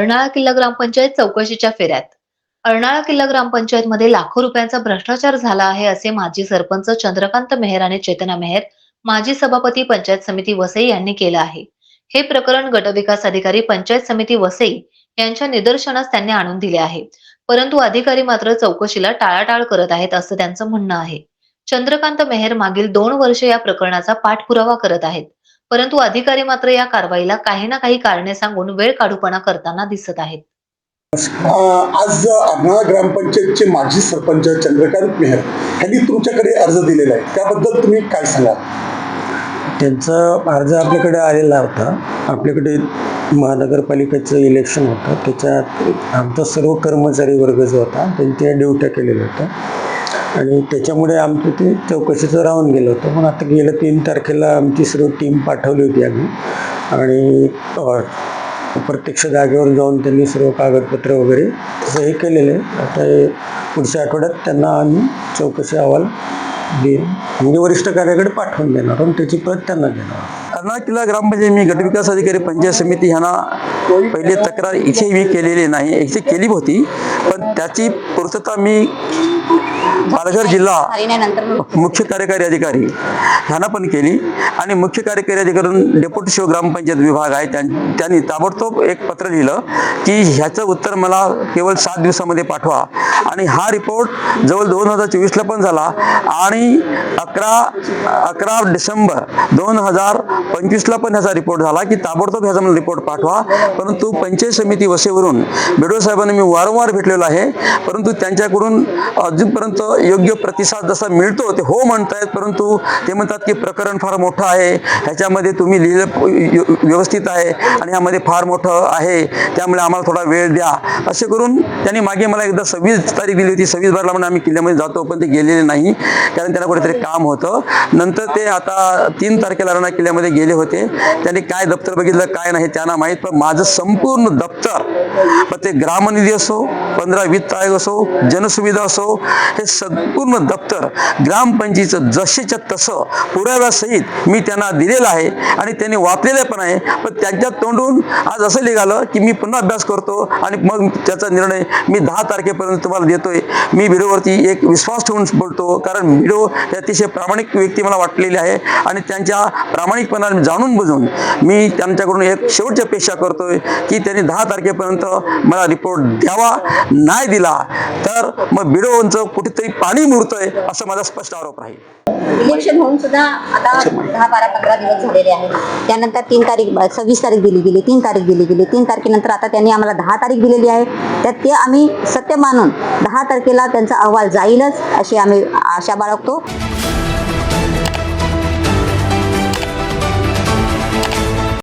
अर्नाळा किल्ला ग्रामपंचायत चौकशीच्या फेऱ्यात. अर्नाळा किल्ला ग्रामपंचायतमध्ये लाखो रुपयांचा भ्रष्टाचार झाला आहे असे माजी सरपंच चंद्रकांत मेहर आणि चेतना मेहर, माजी सभापती पंचायत समिती वसई यांनी केलं आहे. हे प्रकरण गटविकास अधिकारी पंचायत समिती वसई यांच्या निदर्शनास त्यांनी आणून दिले आहे. परंतु अधिकारी मात्र चौकशीला टाळाटाळ करत आहेत असं त्यांचं म्हणणं आहे. चंद्रकांत मेहर मागील 2 वर्षे या प्रकरणाचा पाठपुरावा करत आहेत. परंतु अधिकारी मात्र या कारवाईला काही ना काही कारणे सांगून वेळ काढूपणा करताना दिसत आहेत. आज अर्नाळा ग्रामपंचायतचे माजी सरपंच चंद्रकांत मेहर यांनी तुमच्याकडे अर्ज दिलेला आहे, त्याबद्दल तुम्ही काय सांगाल? त्यांचा अर्ज आपल्याकडे आलेला होता. आपल्याकडे महानगरपालिकेचं इलेक्शन होतं, त्याच्यात आमचा सर्व कर्मचारी वर्ग जो होता त्यांच्या ड्युट्या केलेल्या होत्या आणि त्याच्यामुळे आमचं ते चौकशीचं राहून गेलं होतं. पण आता गेल्या 3 तारखेला आमची सर्व टीम पाठवली होती आम्ही आणि प्रत्यक्ष जागेवर जाऊन त्यांनी सर्व कागदपत्र वगैरे तसं हे केलेलं आहे. आता पुढच्या आठवड्यात त्यांना आम्ही चौकशी अहवाल देईन म्हणजे वरिष्ठ कार्याकडे पाठवून देणार आणि त्याची प्रत त्यांना देणार. अर्नाळा किल्ला ग्रामपंचायत मी गटविकास अधिकारी पंचायत समिती ह्यांना पहिले तक्रार इथे मी केलेली नाही, इथे केली होती, पण त्याची पूर्तता मी पालघर जिल्हा मुख्य कार्यकारी अधिकारी ह्यांना पण केली आणि मुख्य कार्यकारी अधिकारी डेप्युटी शिव ग्रामपंचायत विभाग आहे त्यांनी ताबडतोब एक पत्र लिहिलं की ह्याचं उत्तर मला केवळ 7 दिवसामध्ये पाठवा आणि हा रिपोर्ट जवळ 2024ला पण झाला आणि 11 डिसेंबर 2025ला पण ह्याचा रिपोर्ट झाला की ताबडतोब ह्याचा मला रिपोर्ट पाठवा. परंतु पंचायत समिती वसईवरून बिडो साहेबांना मी वारंवार भेटलेलो आहे, परंतु त्यांच्याकडून अजूनपर्यंत योग्य प्रतिसाद जसा मिळतो ते हो म्हणतायत, परंतु ते म्हणतात की प्रकरण फार मोठं आहे, ह्याच्यामध्ये तुम्ही लिहिलं व्यवस्थित आहे आणि ह्यामध्ये फार मोठं आहे, त्यामुळे आम्हाला थोडा वेळ द्या असे करून त्यांनी मागे मला एकदा 26 तारीख दिली होती. 26 बारला म्हणून आम्ही किल्ल्यामध्ये जातो, पण ते गेलेले नाही कारण त्यांना कुठेतरी काम होतं. नंतर ते आता 3 तारखेला अर्नाळा किल्ल्यामध्ये गेले होते. त्यांनी काय दप्तर बघितलं काय नाही त्यांना माहीत, पण माझं संपूर्ण दप्तर, पण ते ग्रामनिधी असो, 15-20 आयोग असो, जनसुविधा असो, हे संपूर्ण दप्तर ग्रामपंचायतीचं जसेच्या तसं पुराव्यासहित मी त्यांना दिलेलं आहे आणि त्यांनी वाचलेलं पण आहे. पण त्यांच्या तोंडून आज असं निघालं की मी पुन्हा अभ्यास करतो आणि मग त्याचा निर्णय मी 10 तारखेपर्यंत तुम्हाला देतोय. मी व्हिडिओवरती एक विश्वास ठेवून बोलतो, कारण व्हिडिओ हे अतिशय प्रामाणिक व्यक्ती मला वाटलेली आहे आणि त्यांच्या प्रामाणिकपणाने जाणून बुजून मी त्यांच्याकडून एक शेवटची अपेक्षा करतोय की त्यांनी 10 तारखेपर्यंत मला रिपोर्ट द्यावा. नाही दिला तर मग व्हिडिओचं कुठेतरी पाणी मुरतंय असं माझा स्पष्ट आरोप राहील. इलेक्शन होऊन सुद्धा आता 10-12-15 दिवस झालेले आहेत. त्यानंतर 3 तारीख 26 तारीख दिली गेली, 3 तारीख दिली गेली, 3 तारखेनंतर आता त्यांनी आम्हाला 10 तारीख दिलेली आहे. त्यात ते आम्ही सत्य मानून 10 तारखेला त्यांचा अहवाल जाईलच अशी आम्ही आशा बाळगतो.